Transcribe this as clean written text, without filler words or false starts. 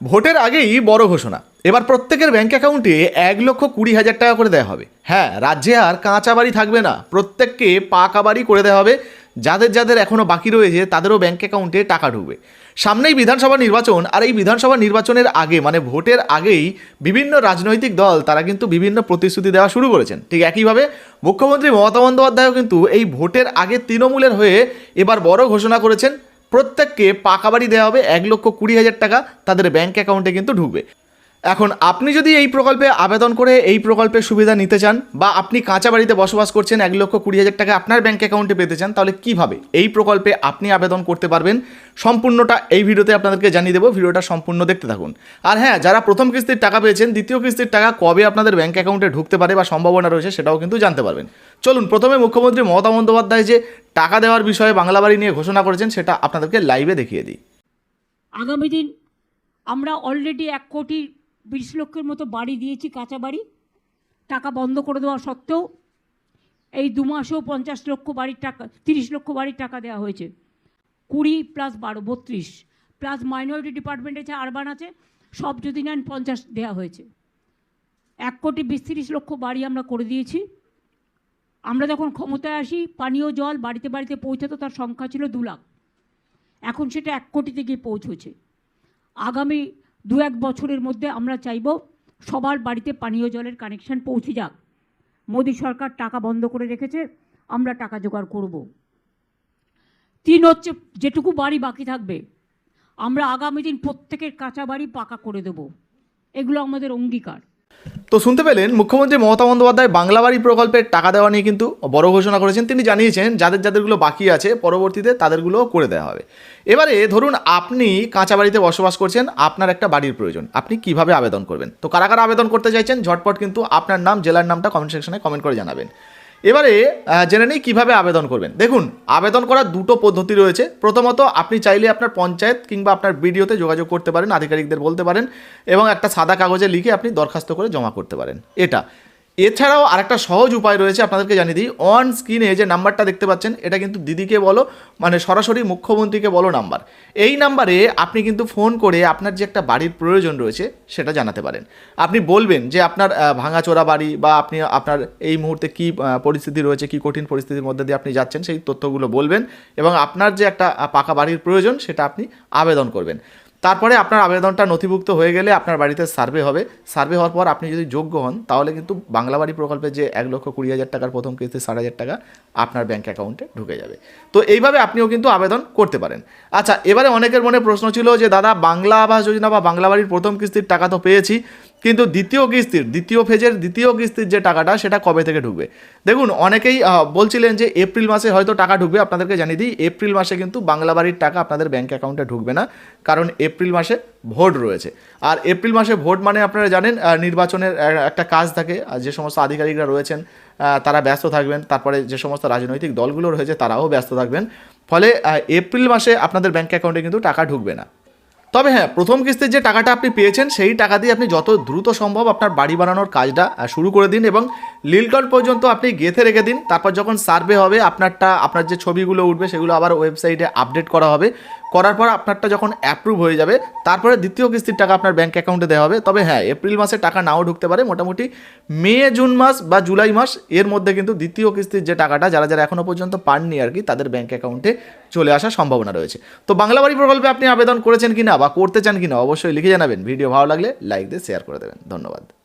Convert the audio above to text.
ভোটের আগেই বড় ঘোষণা, এবার প্রত্যেকের ব্যাংক অ্যাকাউন্টে 1,20,000 টাকা করে দেওয়া হবে। হ্যাঁ, রাজ্যে আর কাঁচা বাড়ি থাকবে না, প্রত্যেককে পাকা বাড়ি করে দেওয়া হবে। যাদের যাদের এখনও বাকি রয়েছে তাদেরও ব্যাংক অ্যাকাউন্টে টাকা ঢুকবে। সামনেই বিধানসভা নির্বাচন, আর এই বিধানসভা নির্বাচনের আগে মানে ভোটের আগেই বিভিন্ন রাজনৈতিক দল তারা কিন্তু বিভিন্ন প্রতিশ্রুতি দেওয়া শুরু করেছেন। ঠিক একইভাবে মুখ্যমন্ত্রী মমতা বন্দ্যোপাধ্যায়ও কিন্তু এই ভোটের আগে তৃণমূলের হয়ে এবার বড় ঘোষণা করেছেন, প্রত্যেককে পাকা বাড়ি দেওয়া হবে, 1,20,000 টাকা তাদের ব্যাংক অ্যাকাউন্টে কিন্তু ঢুকবে। এখন আপনি যদি এই প্রকল্পে আবেদন করে এই প্রকল্পের সুবিধা নিতে চান, বা আপনি কাঁচা বাড়িতে বসবাস করছেন, 1,20,000 টাকা আপনার ব্যাংক অ্যাকাউন্টে পেতে চান, তাহলে কিভাবে এই প্রকল্পে আপনি আবেদন করতে পারবেন সম্পূর্ণটা এই ভিডিওতে আপনাদেরকে জানিয়ে দেবো। ভিডিওটা সম্পূর্ণ দেখতে থাকুন। আর হ্যাঁ, যারা প্রথম কিস্তির টাকা পেয়েছেন, দ্বিতীয় কিস্তির টাকা কবে আপনাদের ব্যাংক অ্যাকাউন্টে ঢুকতে পারে বা সম্ভাবনা রয়েছে সেটাও কিন্তু জানতে পারবেন। চলুন, প্রথমে মুখ্যমন্ত্রী মমতা বন্দ্যোপাধ্যায় যে টাকা দেওয়ার বিষয়ে বাংলা বাড়ি নিয়ে ঘোষণা করেছেন সেটা আপনাদেরকে লাইভে দেখিয়ে দিই। আগামী দিন আমরা অলরেডি 1,20,00,000 মতো বাড়ি দিয়েছি, কাঁচা বাড়ি। টাকা বন্ধ করে দেওয়া সত্ত্বেও এই 2 মাসেও 50 লক্ষ বাড়ির টাকা, 30 লক্ষ বাড়ির টাকা দেওয়া হয়েছে। 20 + 12 32 প্লাস মাইনরিটি ডিপার্টমেন্ট আছে, আরবান আছে, সব যদি নেন 50 দেওয়া হয়েছে। 1,20,30,00,000 বাড়ি আমরা করে দিয়েছি। আমরা যখন ক্ষমতায় আসি পানীয় জল বাড়িতে বাড়িতে পৌঁছাতো, তার সংখ্যা ছিল 2 লাখ, এখন সেটা 1 কোটিতে গিয়ে পৌঁছেছে। আগামী 2-1 বছরের মধ্যে আমরা চাইব সবার বাড়িতে পানীয় জলের কানেকশন পৌঁছে যাক। মোদী সরকার টাকা বন্ধ করে রেখেছে, আমরা টাকা জোগাড় করব। 3 হচ্ছে যেটুকু বাড়ি বাকি থাকবে আমরা আগামী দিন প্রত্যেকের কাঁচা বাড়ি পাকা করে দেব, এগুলো আমাদের অঙ্গীকার। তো শুনতে পেলেন, মুখ্যমন্ত্রী মমতা বন্দ্যোপাধ্যায় বাংলা বাড়ি প্রকল্পের টাকা দেওয়া নিয়ে কিন্তু বড় ঘোষণা করেছেন। তিনি জানিয়েছেন যাদের যাদেরগুলো বাকি আছে পরবর্তীতে তাদেরগুলো করে দেওয়া হবে। এবারে ধরুন আপনি কাঁচা বাড়িতে বসবাস করছেন, আপনার একটা বাড়ির প্রয়োজন, আপনি কিভাবে আবেদন করবেন? তো কারা কারা আবেদন করতে চাইছেন ঝটপট কিন্তু আপনার নাম, জেলার নামটা কমেন্ট সেকশনে কমেন্ট করে জানাবেন। এবারে জেনে নিই কীভাবে আবেদন করবেন। দেখুন, আবেদন করার 2টো পদ্ধতি রয়েছে। প্রথমত, আপনি চাইলে আপনার পঞ্চায়েত কিংবা আপনার বিডিওতে যোগাযোগ করতে পারেন, আধিকারিকদের বলতে পারেন এবং একটা সাদা কাগজে লিখে আপনি দরখাস্ত করে জমা করতে পারেন। এটা এছাড়াও আরেকটা সহজ উপায় রয়েছে, আপনাদেরকে জানিয়ে দিই। অন স্ক্রিনে যে নাম্বারটা দেখতে পাচ্ছেন, এটা কিন্তু দিদিকে বলো, মানে সরাসরি মুখ্যমন্ত্রীকে বলো নাম্বার। এই নাম্বারে আপনি কিন্তু ফোন করে আপনার যে একটা বাড়ির প্রয়োজন রয়েছে সেটা জানাতে পারেন। আপনি বলবেন যে আপনার ভাঙাচোরা বাড়ি বা আপনি আপনার এই মুহূর্তে কী পরিস্থিতি রয়েছে, কী কঠিন পরিস্থিতির মধ্যে দিয়ে আপনি যাচ্ছেন, সেই তথ্যগুলো বলবেন এবং আপনার যে একটা পাকা বাড়ির প্রয়োজন সেটা আপনি আবেদন করবেন। তারপরে আপনার আবেদনটা নথিভুক্ত হয়ে গেলে আপনার বাড়িতে সার্ভে হবে। সার্ভে হওয়ার পর আপনি যদি যোগ্য হন তাহলে কিন্তু বাংলা বাড়ি প্রকল্পে যে 1,20,000 টাকার প্রথম কিস্তি 60,000 টাকা আপনার ব্যাঙ্ক অ্যাকাউন্টে ঢুকে যাবে। তো এইভাবে আপনিও কিন্তু আবেদন করতে পারেন। আচ্ছা, এবারে অনেকের মনে প্রশ্ন ছিল যে দাদা, বাংলা আবাস যোজনা বা বাংলা বাড়ির প্রথম কিস্তির টাকা তো পেয়েছি, কিন্তু দ্বিতীয় ফেজের দ্বিতীয় কিস্তির যে টাকাটা সেটা কবে থেকে ঢুকবে? দেখুন, অনেকেই বলছিলেন যে এপ্রিল মাসে হয়তো টাকা ঢুকবে। আপনাদেরকে জানিয়ে দিই, এপ্রিল মাসে কিন্তু বাংলা বাড়ির টাকা আপনাদের ব্যাঙ্ক অ্যাকাউন্টে ঢুকবে না, কারণ এপ্রিল মাসে ভোট রয়েছে। আর এপ্রিল মাসে ভোট মানে আপনারা জানেন নির্বাচনের একটা কাজ থাকে, আর যে সমস্ত আধিকারিকরা রয়েছেন তারা ব্যস্ত থাকবেন, তারপরে যে সমস্ত রাজনৈতিক দলগুলো রয়েছে তারাও ব্যস্ত থাকবেন, ফলে এপ্রিল মাসে আপনাদের ব্যাঙ্ক অ্যাকাউন্টে কিন্তু টাকা ঢুকবে না। তবে হ্যাঁ, প্রথম কিস্তির যে টাকাটা আপনি পেয়েছেন সেই টাকা দিয়ে আপনি যত দ্রুত সম্ভব আপনার বাড়ি বানানোর কাজটা শুরু করে দিন এবং লিলটন পর্যন্ত আপনি গেঁথে রেখে দিন। তারপর যখন সার্ভে হবে আপনার যে ছবিগুলো উঠবে সেগুলো আবার ওয়েবসাইটে আপডেট করা হবে। করার পর আপনারটা যখন অ্যাপ্রুভ হয়ে যাবে তারপরে দ্বিতীয় কিস্তির টাকা আপনার ব্যাঙ্ক অ্যাকাউন্টে দেওয়া হবে। তবে হ্যাঁ, এপ্রিল মাসে টাকা নাও ঢুকতে পারে, মোটামুটি মে জুন মাস বা জুলাই মাস এর মধ্যে কিন্তু দ্বিতীয় কিস্তির যে টাকাটা যারা যারা এখনও পর্যন্ত পাননি আর কি, তাদের ব্যাঙ্ক অ্যাকাউন্টে চলে আসার সম্ভাবনা রয়েছে। তো বাংলা বাড়ি প্রকল্পে আপনি আবেদন করেছেন কিনা বা করতে চান কিনা অবশ্যই লিখে জানাবেন। ভিডিও ভালো লাগলে লাইক দিয়ে শেয়ার করে দেবেন। ধন্যবাদ।